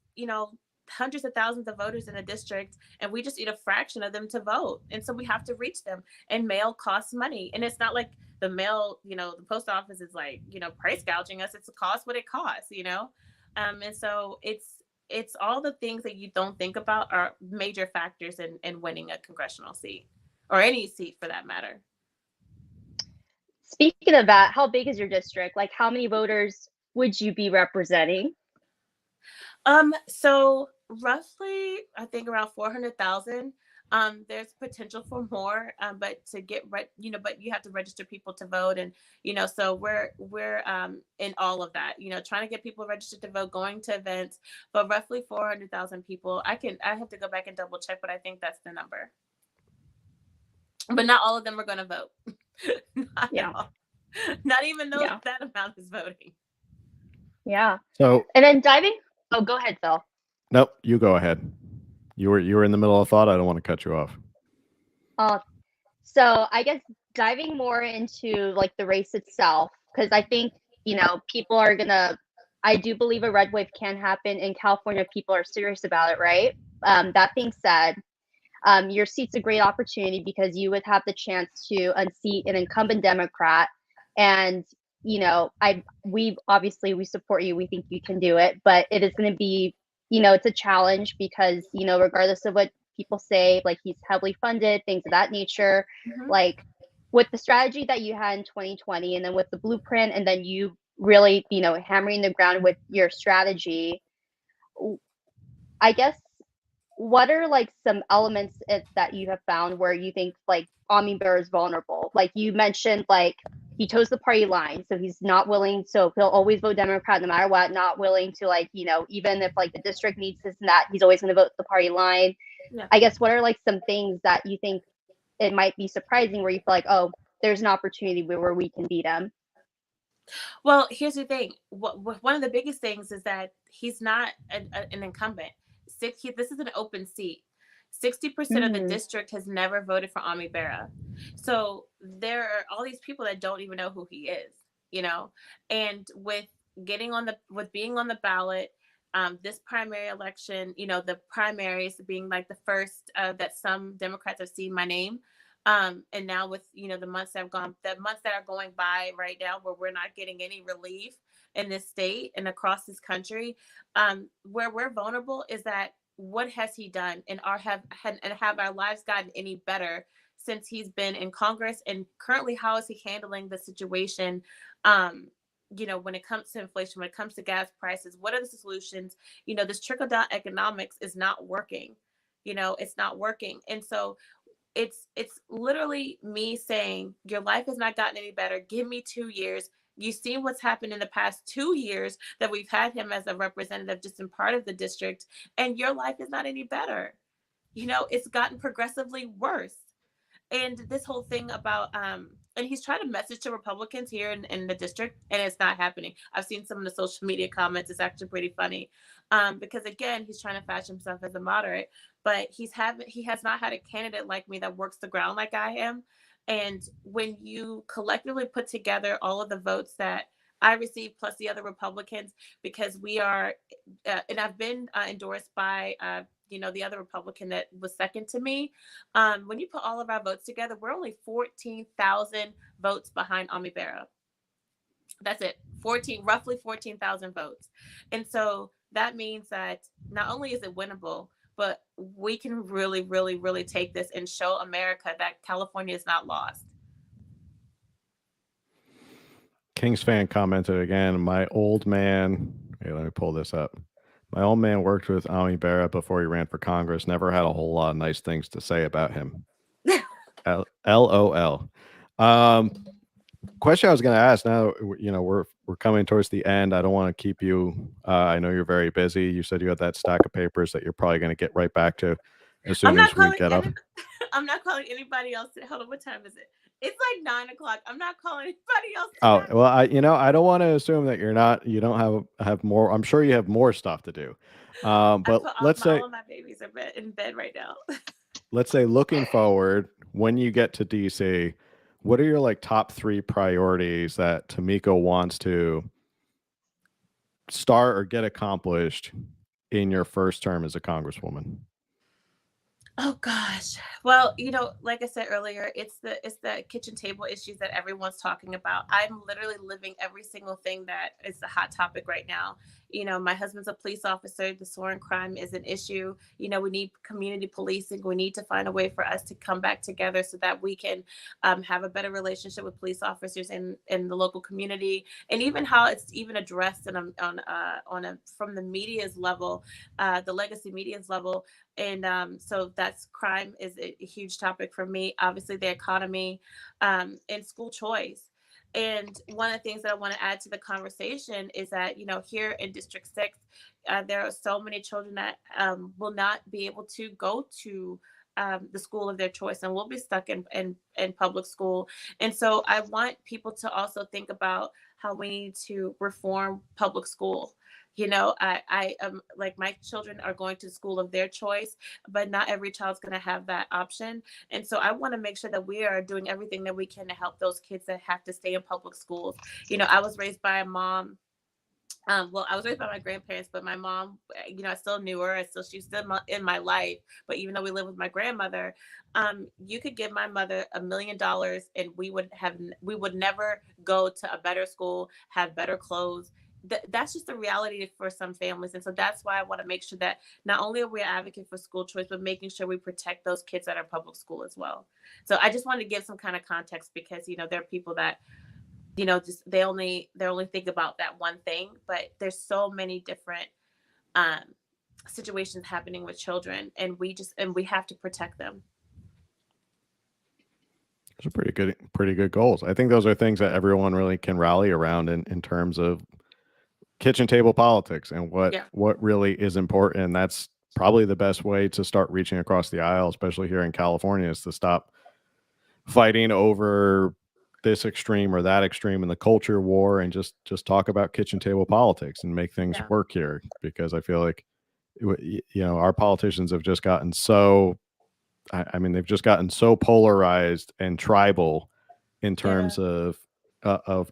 hundreds of thousands of voters in a district, and we just need a fraction of them to vote. And so we have to reach them, and mail costs money. And it's not like the mail, the post office is like, price gouging us. It's a cost what it costs, and so it's all the things that you don't think about are major factors in winning a congressional seat, or any seat for that matter. Speaking of that, how big is your district? Like, how many voters would you be representing? So roughly, I think around 400,000. There's potential for more, but to get but you have to register people to vote, and so we're in all of that, trying to get people registered to vote, going to events, but roughly 400,000 people. I have to go back and double check, but I think that's the number. But not all of them are going to vote. Not even though that amount is voting. Yeah. So, and then diving. Oh, go ahead, Phil. Nope, you go ahead. You were in the middle of thought. I don't want to cut you off. So I guess diving more into like the race itself, because I think, people are I do believe a red wave can happen in California. People are serious about it, right? That being said, your seat's a great opportunity because you would have the chance to unseat an incumbent Democrat. And we support you. We think you can do it, but it is going to be, it's a challenge because, regardless of what people say, like, he's heavily funded, things of that nature, like with the strategy that you had in 2020, and then with the blueprint, and then you really, hammering the ground with your strategy, I guess, what are like some elements that you have found where you think like Ami Bera is vulnerable? Like you mentioned, like, he chose the party line, so he's not willing. So he'll always vote Democrat no matter what. Not willing to, like, even if like the district needs this and that, he's always going to vote the party line. Yeah. I guess, what are like some things that you think it might be surprising where you feel like, oh, there's an opportunity where we can beat him? Well, here's the thing. One of the biggest things is that he's not an incumbent. This is an open seat. 60% of the district has never voted for Ami Bera. So there are all these people that don't even know who he is, and with being on the ballot, this primary election, the primaries being like the first that some Democrats have seen my name. And now with, the months that are going by right now where we're not getting any relief in this state and across this country, where we're vulnerable is that what has he done, and have our lives gotten any better since he's been in Congress? And currently, how is he handling the situation? When it comes to inflation, when it comes to gas prices, what are the solutions? This trickle down economics is not working. It's not working. And so it's literally me saying, your life has not gotten any better. Give me 2 years. You've seen what's happened in the past 2 years that we've had him as a representative just in part of the district, and your life is not any better. It's gotten progressively worse. And this whole thing about and he's trying to message to Republicans here in the district, and it's not happening. I've seen some of the social media comments. It's actually pretty funny, because again, he's trying to fashion himself as a moderate, but he has not had a candidate like me that works the ground like I am. And when you collectively put together all of the votes that I received plus the other Republicans, because we are, and I've been endorsed by the other Republican that was second to me. When you put all of our votes together, we're only 14,000 votes behind Ami Bera. That's it. Roughly 14,000 votes. And so that means that not only is it winnable, but we can really, really, really take this and show America that California is not lost. Kings fan commented again, my old man, hey, let me pull this up. My old man worked with Ami Bera before he ran for Congress. Never had a whole lot of nice things to say about him. LOL. Question I was going to ask now, we're coming towards the end. I don't want to keep you. I know you're very busy. You said you had that stack of papers that you're probably going to get right back to as soon as we get up. I'm not calling anybody else. Hold on, what time is it? It's like 9 o'clock. I'm not calling anybody else. Oh, well, I don't want to assume that you don't have more. I'm sure you have more stuff to do. But let's say all of my babies are in bed right now. Let's say looking forward, when you get to DC, what are your top 3 priorities that Tamika wants to start or get accomplished in your first term as a congresswoman? Oh gosh. Well, like I said earlier, it's the kitchen table issues that everyone's talking about. I'm literally living every single thing that is a hot topic right now. My husband's a police officer. The soaring crime is an issue. We need community policing. We need to find a way for us to come back together so that we can have a better relationship with police officers in the local community, and even how it's even addressed from the media's level, the legacy media's level. And so that's crime is a huge topic for me. Obviously, the economy, and school choice. And one of the things that I want to add to the conversation is that, here in District 6, there are so many children that will not be able to go to the school of their choice and will be stuck in public school. And so I want people to also think about how we need to reform public school. I am my children are going to school of their choice, but not every child's going to have that option. And so I want to make sure that we are doing everything that we can to help those kids that have to stay in public schools. I was raised by a mom. I was raised by my grandparents, but my mom, I still knew her. She's still in my life. But even though we live with my grandmother, you could give my mother $1 million and we would never go to a better school, have better clothes. That's just the reality for some families. And so that's why I want to make sure that not only are we advocating for school choice, but making sure we protect those kids that are public school as well. So I just wanted to give some kind of context because, there are people that, just they only think about that one thing, but there's so many different situations happening with children, and we have to protect them. Those are pretty good goals. I think those are things that everyone really can rally around in terms of kitchen table politics and what really is important. And that's probably the best way to start reaching across the aisle, especially here in California, is to stop fighting over this extreme or that extreme in the culture war and just talk about kitchen table politics and make things work here. Because I feel like, our politicians have just gotten they've just gotten so polarized and tribal in terms of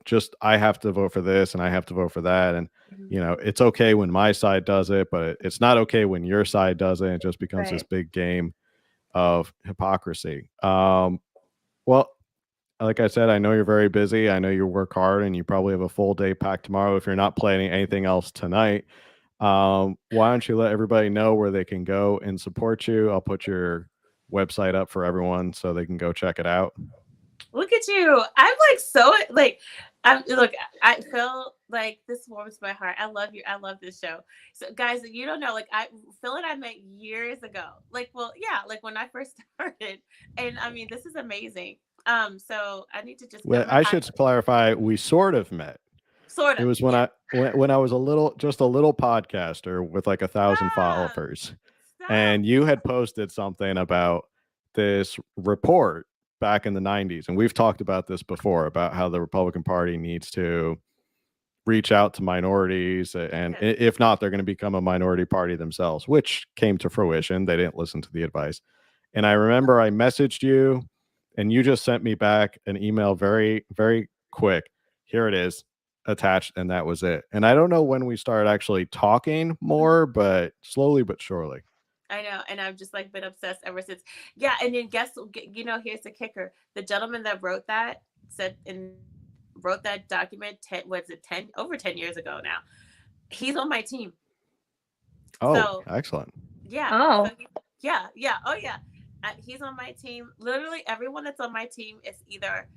just, I have to vote for this and I have to vote for that. And, it's okay when my side does it, but it's not okay when your side does it. It just becomes this big game of hypocrisy. Well, like I said, I know you're very busy. I know you work hard and you probably have a full day packed tomorrow if you're not planning anything else tonight. Why don't you let everybody know where they can go and support you? I'll put your website up for everyone so they can go check it out. Look at you. I'm Look, I feel like this warms my heart. I love you. I love this show. So, guys, you don't know, like Phil and I met years ago. Like, well, yeah, like when I first started, and I mean, this is amazing. So I need to just Well, give him a I high. should clarify. We sort of met. Sort It of, was yeah. when I was just a little podcaster with like 1,000 Stop, followers, stop. and you had posted something about this report back in the 90s, and we've talked about this before about how the Republican Party needs to reach out to minorities, and Yes. if not, they're going to become a minority party themselves, which came to fruition. They didn't listen to the advice. And I remember I messaged you, and you just sent me back an email very, very quick. Here it is attached, and that was it. And I don't know when we started actually talking more, but slowly but surely. I know, and I've just like been obsessed ever since. Yeah, and then here's the kicker: the gentleman that wrote that said and wrote that document. Was it 10 years ago now? He's on my team. Oh, So excellent. yeah, Oh, so yeah, oh yeah, he's on my team. Literally everyone that's on my team is either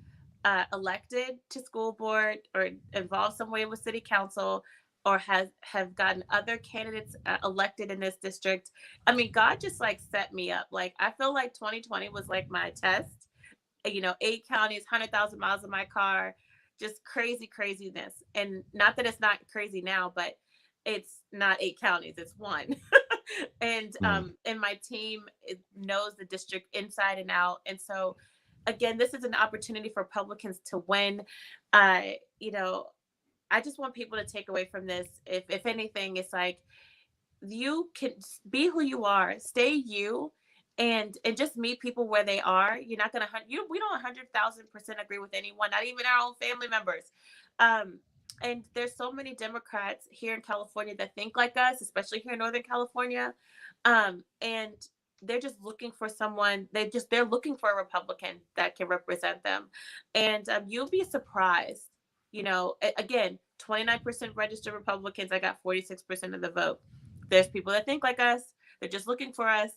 elected to school board or involved some way with city council, or have gotten other candidates elected in this district. I mean, God just like set me up. Like I feel like 2020 was like my test. 8 counties, 100,000 miles in my car, just craziness. And not that it's not crazy now, but it's not 8 counties, it's one. And my team knows the district inside and out. And so again, this is an opportunity for Republicans to win. uh you know I just want people to take away from this, if anything, it's like you can be who you are, stay you, and just meet people where they are. You're not gonna we don't 100,000% agree with anyone, not even our own family members. Um and there's so many Democrats here in California that think like us, especially here in Northern California. And they're just looking for someone. They're looking for a Republican that can represent them. And you'll be surprised. Again, 29% registered Republicans. I got 46% of the vote. There's people that think like us. They're just looking for us.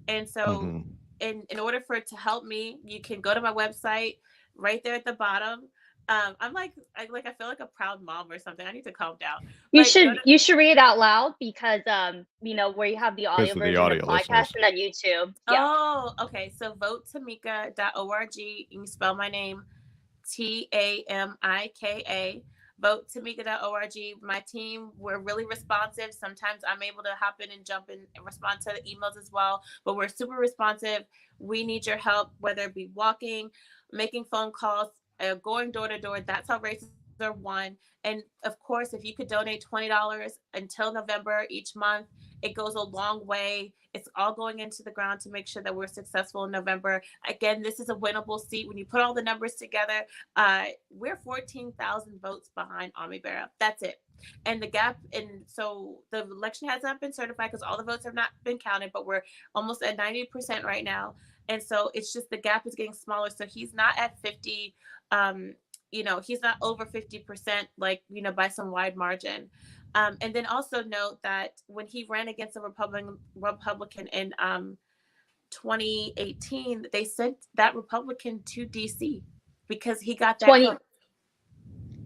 And so, Hmm. in order for it to help me, you can go to my website right there at the bottom. I feel like a proud mom or something. I need to calm down. you But go should to you should read it out loud because where you have the Because audio of the version of audio podcast listeners. and then YouTube. Yeah. Oh, okay. So votetamika.org. You can spell my name Tamika. Votetamika.org. My team, we're really responsive. Sometimes I'm able to hop in and jump in and respond to the emails as well, but we're super responsive. We need your help, whether it be walking, making phone calls, going door to door. That's how races are won. And of course, if you could donate $20 until November each month, it goes a long way. It's all going into the ground to make sure that we're successful in November. Again, this is a winnable seat. When you put all the numbers together, we're 14,000 votes behind Ami Bera. That's it. And the gap, and so the election has not been certified because all the votes have not been counted, but we're almost at 90% right now. And so it's just the gap is getting smaller. So he's not at 50. He's not over 50%, like, by some wide margin. And then also note that when he ran against a Republican in 2018, they sent that Republican to DC because he got that 20 vote.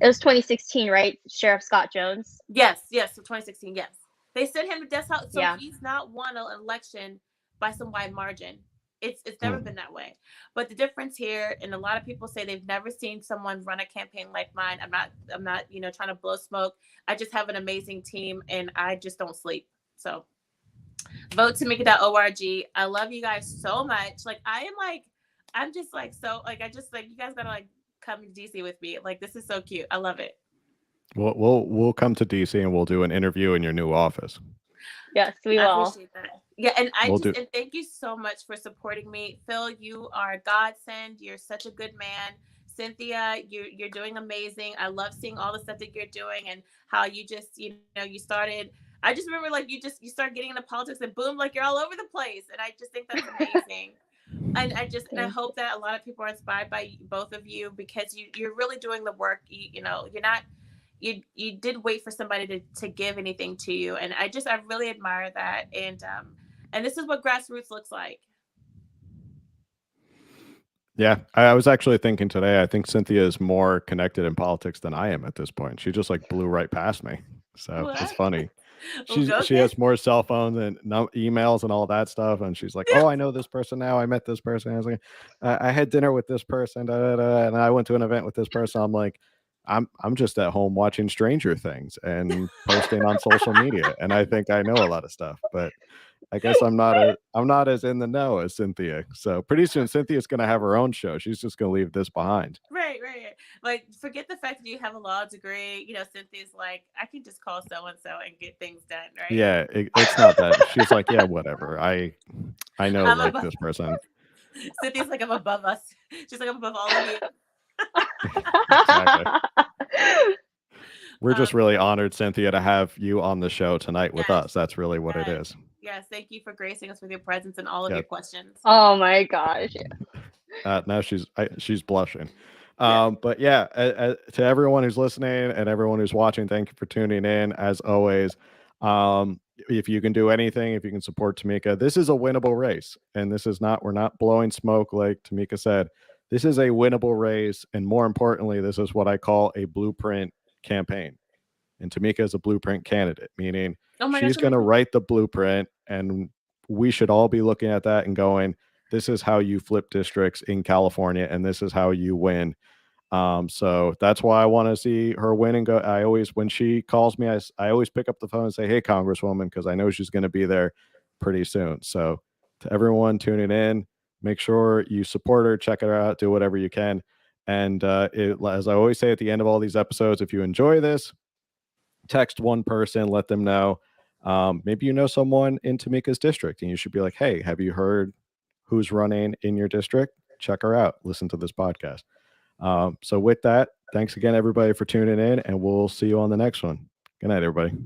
It was 2016, right? Sheriff Scott Jones. Yes, so 2016, yes. They sent him to death. So Yeah. he's not won an election by some wide margin. It's never Hmm. been that way. But the difference here, and a lot of people say they've never seen someone run a campaign like mine. I'm not trying to blow smoke. I just have an amazing team and I just don't sleep. So votetamika.org. I love you guys so much. I'm just like, so like, I just like, you guys gotta like come to DC with me. Like, this is so cute. I love it. We'll come to DC and we'll do an interview in your new office. Yes, we I will. appreciate that. Yeah, and We'll do. and thank you so much for supporting me. Phil, you are a godsend. You're such a good man. Cynthia, you're doing amazing. I love seeing all the stuff that you're doing and how you just, you started. I just remember like you start getting into politics and boom, like you're all over the place. And I just think that's amazing. And I hope that a lot of people are inspired by both of you because you're really doing the work. You're not you did wait for somebody to give anything to you, and I really admire that. And this is what grassroots looks like. Yeah, I was actually thinking today, I think Cynthia is more connected in politics than I am at this point. She just like blew right past me. So it's What? funny. Well, go She get. has more cell phones and emails and all that stuff. And she's like, oh, I know this person now. I met this person. I was like, I had dinner with this person, and I went to an event with this person. I'm like, I'm just at home watching Stranger Things and posting on social media. And I think I know a lot of stuff, but I guess I'm not as in the know as Cynthia. So pretty soon Cynthia's gonna have her own show. She's just gonna leave this behind. Right, right, right. Like, forget the fact that you have a law degree. You know, Cynthia's like, I can just call so and so and get things done, right? Yeah, it's not that. She's like, yeah, whatever. I know I'm like above. this person. Cynthia's like, I'm above us. She's like, I'm above all of you. Exactly. We're Um, just really honored, Cynthia, to have you on the show tonight with yes, us. That's really what it yes, is. yes. Thank you for gracing us with your presence and all of Yeah. your questions. Oh my gosh. Now she's blushing. Yeah. But yeah, to everyone who's listening and everyone who's watching, thank you for tuning in. As always, if you can do anything, if you can support Tamika, this is a winnable race, and this is not. We're not blowing smoke, like Tamika said. This is a winnable race, and more importantly, this is what I call a blueprint campaign. And Tamika is a blueprint candidate, meaning Oh my she's gosh. going to write the blueprint, and we should all be looking at that and going, this is how you flip districts in California, and this is how you win. So that's why I want to see her win and go. I always, when she calls me, I always pick up the phone and say, hey, Congresswoman, because I know she's going to be there pretty soon. So to everyone tuning in, make sure you support her, check her out, do whatever you can. And as I always say at the end of all these episodes, if you enjoy this, text one person, let them know. Maybe you know someone in Tamika's district, and you should be like, hey, have you heard who's running in your district? Check her out. Listen to this podcast. So with that, thanks again, everybody, for tuning in, and we'll see you on the next one. Good night, everybody.